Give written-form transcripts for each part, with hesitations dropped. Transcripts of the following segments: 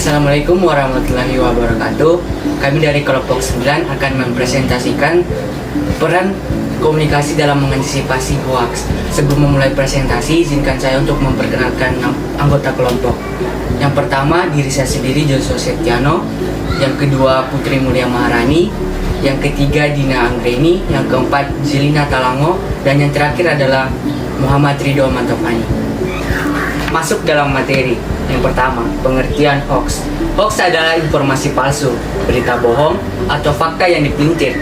Assalamualaikum warahmatullahi wabarakatuh. Kami dari kelompok 9 akan mempresentasikan peran komunikasi dalam mengantisipasi hoaks. Sebelum memulai presentasi, izinkan saya untuk memperkenalkan anggota kelompok. Yang pertama, diri saya sendiri, Joshua Septiano. Yang kedua, Putri Mulia Maharani. Yang ketiga, Dina Anggreni. Yang keempat, Zelina Talango. Dan yang terakhir adalah Muhammad Ridho Mantofani. Masuk dalam materi. Yang pertama, pengertian hoax. Hoax adalah informasi palsu, berita bohong, atau fakta yang dipelintir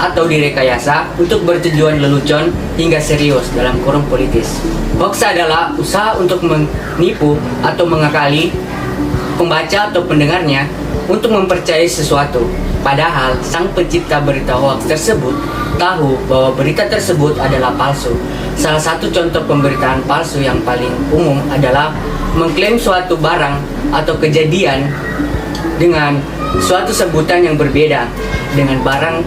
atau direkayasa untuk bertujuan lelucon hingga serius dalam kurung politis. Hoax adalah usaha untuk menipu atau mengakali pembaca atau pendengarnya untuk mempercayai sesuatu. Padahal sang pencipta berita hoax tersebut tahu bahwa berita tersebut adalah palsu. Salah satu contoh pemberitaan palsu yang paling umum adalah mengklaim suatu barang atau kejadian dengan suatu sebutan yang berbeda dengan barang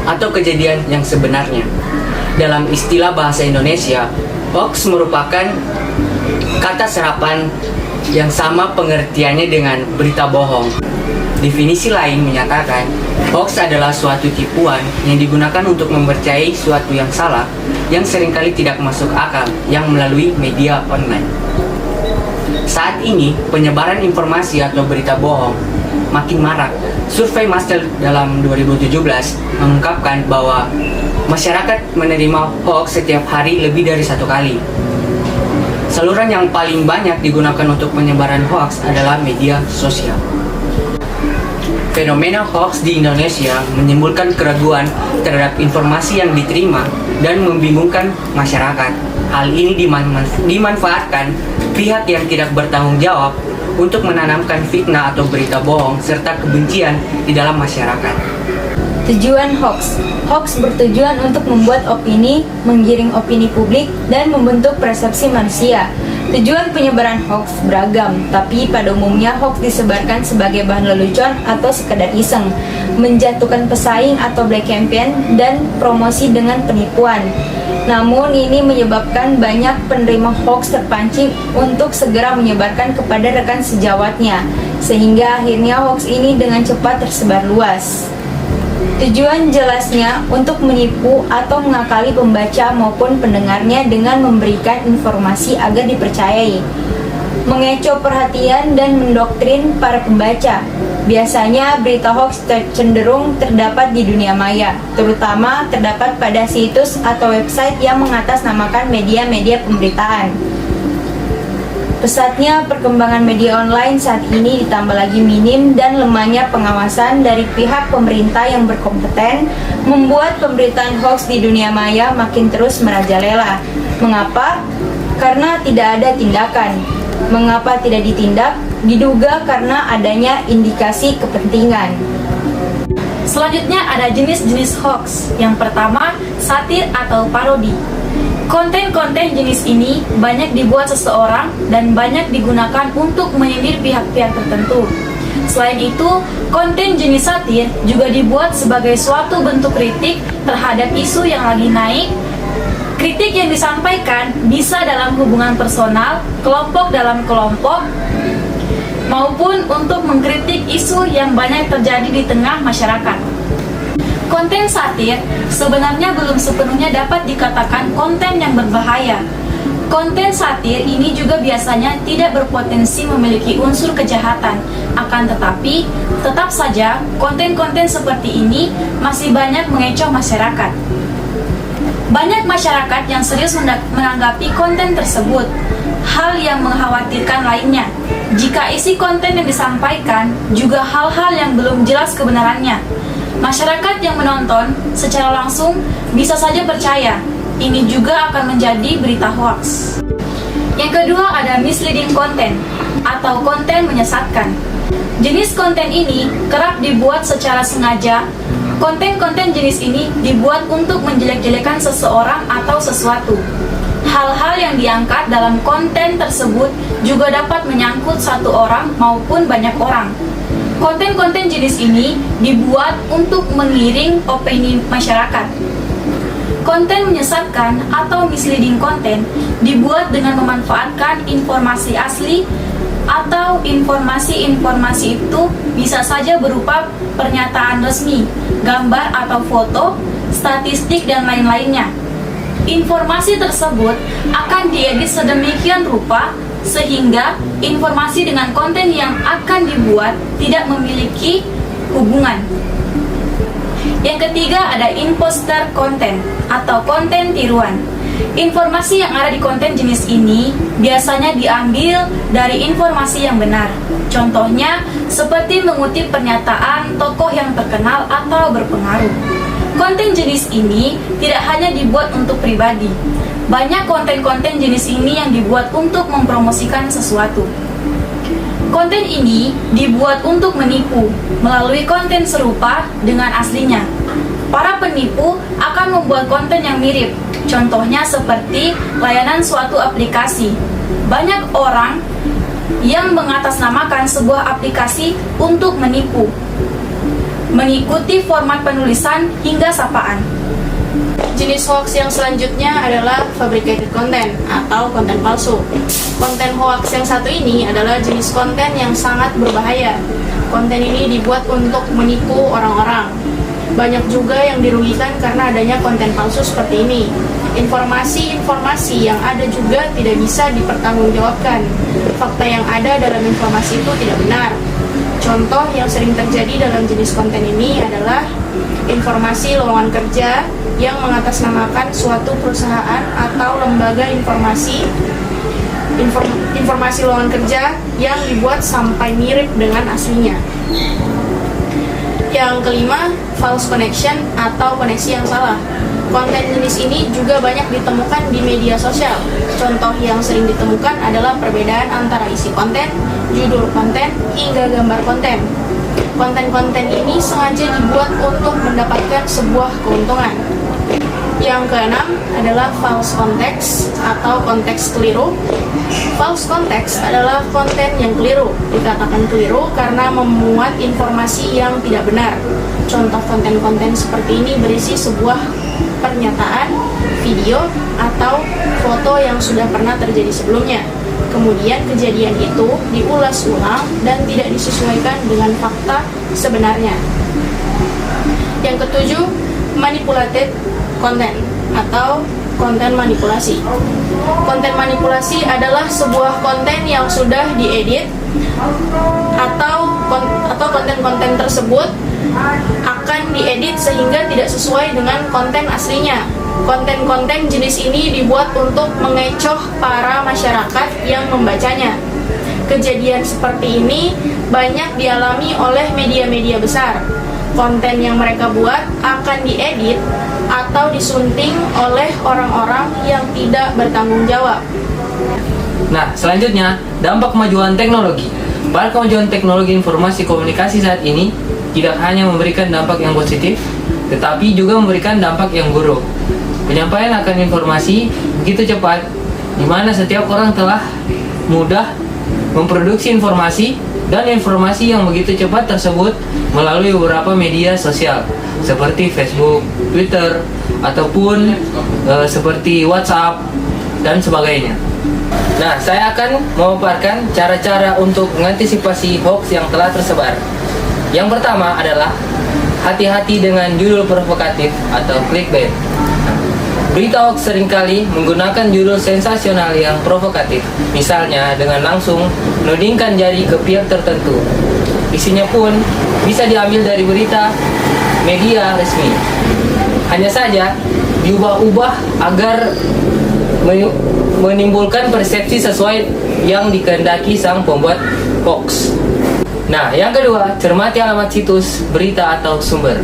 atau kejadian yang sebenarnya. Dalam istilah bahasa Indonesia, hoax merupakan kata serapan yang sama pengertiannya dengan berita bohong. Definisi lain menyatakan, hoax adalah suatu tipuan yang digunakan untuk mempercayai suatu yang salah, yang seringkali tidak masuk akal, yang melalui media online. Saat ini, penyebaran informasi atau berita bohong makin marak. Survei Master dalam 2017 mengungkapkan bahwa masyarakat menerima hoax setiap hari lebih dari 1 kali. Saluran yang paling banyak digunakan untuk penyebaran hoax adalah media sosial. Fenomena hoax di Indonesia menimbulkan keraguan terhadap informasi yang diterima dan membingungkan masyarakat. Hal ini dimanfaatkan pihak yang tidak bertanggung jawab untuk menanamkan fitnah atau berita bohong serta kebencian di dalam masyarakat. Tujuan hoax. Hoax bertujuan untuk membuat opini, menggiring opini publik, dan membentuk persepsi manusia. Tujuan penyebaran hoax beragam, tapi pada umumnya hoax disebarkan sebagai bahan lelucon atau sekedar iseng, menjatuhkan pesaing atau black campaign, dan promosi dengan penipuan. Namun ini menyebabkan banyak penerima hoax terpancing untuk segera menyebarkan kepada rekan sejawatnya, sehingga akhirnya hoax ini dengan cepat tersebar luas. Tujuan jelasnya untuk menipu atau mengakali pembaca maupun pendengarnya dengan memberikan informasi agar dipercayai, mengecoh perhatian dan mendoktrin para pembaca. Biasanya berita hoax cenderung terdapat di dunia maya, terutama terdapat pada situs atau website yang mengatasnamakan media-media pemberitaan. Pesatnya perkembangan media online saat ini ditambah lagi minim dan lemahnya pengawasan dari pihak pemerintah yang berkompeten membuat pemberitaan hoax di dunia maya makin terus merajalela. Mengapa? Karena tidak ada tindakan. Mengapa tidak ditindak? Diduga karena adanya indikasi kepentingan. Selanjutnya ada jenis-jenis hoax. Yang pertama, satir atau parodi. Konten-konten jenis ini banyak dibuat seseorang dan banyak digunakan untuk menyindir pihak-pihak tertentu. Selain itu, konten jenis satir juga dibuat sebagai suatu bentuk kritik terhadap isu yang lagi naik. Kritik yang disampaikan bisa dalam hubungan personal, kelompok dalam kelompok, maupun untuk mengkritik isu yang banyak terjadi di tengah masyarakat. Konten satir sebenarnya belum sepenuhnya dapat dikatakan konten yang berbahaya. Konten satir ini juga biasanya tidak berpotensi memiliki unsur kejahatan. Akan tetapi, tetap saja konten-konten seperti ini masih banyak mengecoh masyarakat. Banyak masyarakat yang serius menanggapi konten tersebut. Hal yang mengkhawatirkan lainnya, jika isi konten yang disampaikan juga hal-hal yang belum jelas kebenarannya, masyarakat yang menonton secara langsung bisa saja percaya. Ini juga akan menjadi berita hoax. Yang kedua ada misleading content atau konten menyesatkan. Jenis konten ini kerap dibuat secara sengaja. Konten-konten jenis ini dibuat untuk menjelek-jelekan seseorang atau sesuatu. Hal-hal yang diangkat dalam konten tersebut juga dapat menyangkut satu orang maupun banyak orang. Konten-konten jenis ini dibuat untuk mengiring opini masyarakat. Konten menyesatkan atau misleading content dibuat dengan memanfaatkan informasi asli atau informasi-informasi itu bisa saja berupa pernyataan resmi, gambar atau foto, statistik, dan lain-lainnya. Informasi tersebut akan diedit sedemikian rupa sehingga informasi dengan konten yang akan dibuat tidak memiliki hubungan. Yang ketiga ada imposter content atau konten tiruan. Informasi yang ada di konten jenis ini biasanya diambil dari informasi yang benar. Contohnya seperti mengutip pernyataan tokoh yang terkenal atau berpengaruh. Konten jenis ini tidak hanya dibuat untuk pribadi. Banyak konten-konten jenis ini yang dibuat untuk mempromosikan sesuatu. Konten ini dibuat untuk menipu melalui konten serupa dengan aslinya. Para penipu akan membuat konten yang mirip. Contohnya seperti layanan suatu aplikasi. Banyak orang yang mengatasnamakan sebuah aplikasi untuk menipu, mengikuti format penulisan hingga sapaan. Jenis hoax yang selanjutnya adalah fabricated content atau konten palsu. Konten hoax yang satu ini adalah jenis konten yang sangat berbahaya. Konten ini dibuat untuk menipu orang-orang. Banyak juga yang dirugikan karena adanya konten palsu seperti ini. Informasi-informasi yang ada juga tidak bisa dipertanggungjawabkan. Fakta yang ada dalam informasi itu tidak benar. Contoh yang sering terjadi dalam jenis konten ini adalah informasi lowongan kerja yang mengatasnamakan suatu perusahaan atau lembaga informasi lowongan kerja yang dibuat sampai mirip dengan aslinya. Yang kelima, false connection atau koneksi yang salah. Konten jenis ini juga banyak ditemukan di media sosial. Contoh yang sering ditemukan adalah perbedaan antara isi konten, judul konten, hingga gambar konten. Konten-konten ini sengaja dibuat untuk mendapatkan sebuah keuntungan. Yang keenam adalah false context atau konteks keliru. False context adalah konten yang keliru. Dikatakan keliru karena memuat informasi yang tidak benar. Contoh konten-konten seperti ini berisi sebuah pernyataan, video, atau foto yang sudah pernah terjadi sebelumnya. Kemudian kejadian itu diulas ulang dan tidak disesuaikan dengan fakta sebenarnya. Yang ketujuh, manipulated content atau konten manipulasi. Konten manipulasi adalah sebuah konten yang sudah diedit atau konten-konten tersebut akan diedit sehingga tidak sesuai dengan konten aslinya. Konten-konten jenis ini dibuat untuk mengecoh para masyarakat yang membacanya. Kejadian seperti ini banyak dialami oleh media-media besar. Konten yang mereka buat akan diedit atau disunting oleh orang-orang yang tidak bertanggung jawab. Nah, selanjutnya, dampak kemajuan teknologi. Para kemajuan teknologi informasi komunikasi saat ini tidak hanya memberikan dampak yang positif, tetapi juga memberikan dampak yang buruk. Penyampaian akan informasi begitu cepat, di mana setiap orang telah mudah memproduksi informasi, dan informasi yang begitu cepat tersebut melalui beberapa media sosial seperti Facebook, Twitter, ataupun seperti WhatsApp dan sebagainya. Nah, saya akan memaparkan cara-cara untuk mengantisipasi hoax yang telah tersebar. Yang pertama adalah hati-hati dengan judul provokatif atau clickbait. Berita hoax seringkali menggunakan judul sensasional yang provokatif, misalnya dengan langsung menudingkan jari ke pihak tertentu. Isinya pun bisa diambil dari berita media resmi. Hanya saja diubah-ubah agar menimbulkan persepsi sesuai yang dikehendaki sang pembuat hoax. Nah, yang kedua, cermati alamat situs, berita, atau sumber.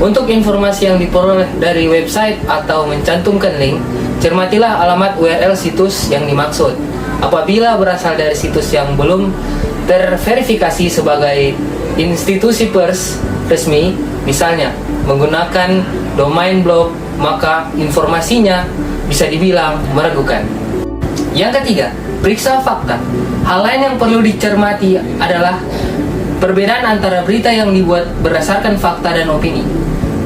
Untuk informasi yang diperoleh dari website atau mencantumkan link, cermatilah alamat URL situs yang dimaksud. Apabila berasal dari situs yang belum terverifikasi sebagai institusi pers resmi, misalnya menggunakan domain blog, maka informasinya bisa dibilang meragukan. Yang ketiga, periksa fakta. Hal lain yang perlu dicermati adalah perbedaan antara berita yang dibuat berdasarkan fakta dan opini.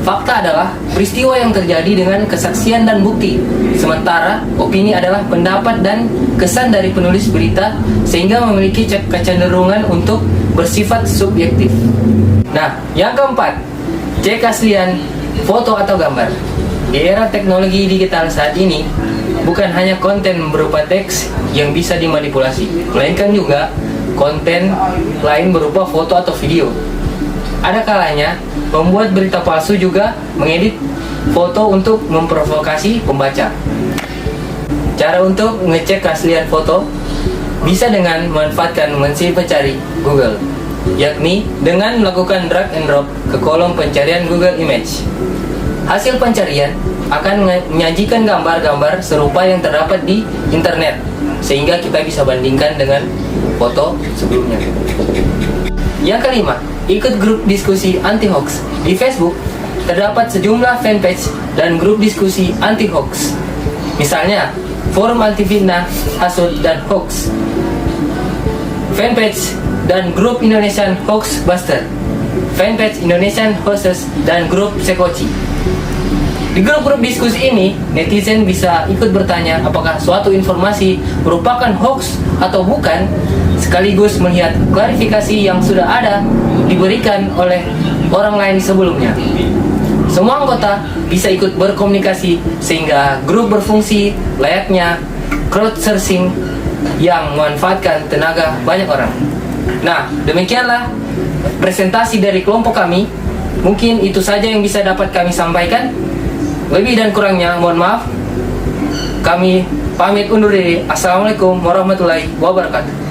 Fakta adalah peristiwa yang terjadi dengan kesaksian dan bukti, sementara opini adalah pendapat dan kesan dari penulis berita sehingga memiliki kecenderungan untuk bersifat subjektif. Nah, yang keempat, cek keaslian foto atau gambar. Di era teknologi digital saat ini, bukan hanya konten berupa teks yang bisa dimanipulasi, melainkan juga konten lain berupa foto atau video. Ada kalanya, pembuat berita palsu juga mengedit foto untuk memprovokasi pembaca. Cara untuk mengecek keaslian foto bisa dengan memanfaatkan mesin pencari Google, yakni dengan melakukan drag and drop ke kolom pencarian Google Image. Hasil pencarian akan menyajikan gambar-gambar serupa yang terdapat di internet, sehingga kita bisa bandingkan dengan foto sebelumnya. Yang kelima, ikut grup diskusi anti-hoax. Di Facebook, terdapat sejumlah fanpage dan grup diskusi anti-hoax. Misalnya, Forum Anti Fitnah, Hasut, dan Hoax. Fanpage dan grup Indonesian Hoax Buster. Fanpage Indonesian Hoaxes dan grup Sekoci. Di grup-grup diskusi ini, netizen bisa ikut bertanya apakah suatu informasi merupakan hoax atau bukan, sekaligus melihat klarifikasi yang sudah ada diberikan oleh orang lain sebelumnya. Semua anggota bisa ikut berkomunikasi sehingga grup berfungsi layaknya crowdsourcing yang memanfaatkan tenaga banyak orang. Nah, demikianlah presentasi dari kelompok kami. Mungkin itu saja yang bisa dapat kami sampaikan. Lebih dan kurangnya mohon maaf. Kami pamit undur diri. Assalamualaikum warahmatullahi wabarakatuh.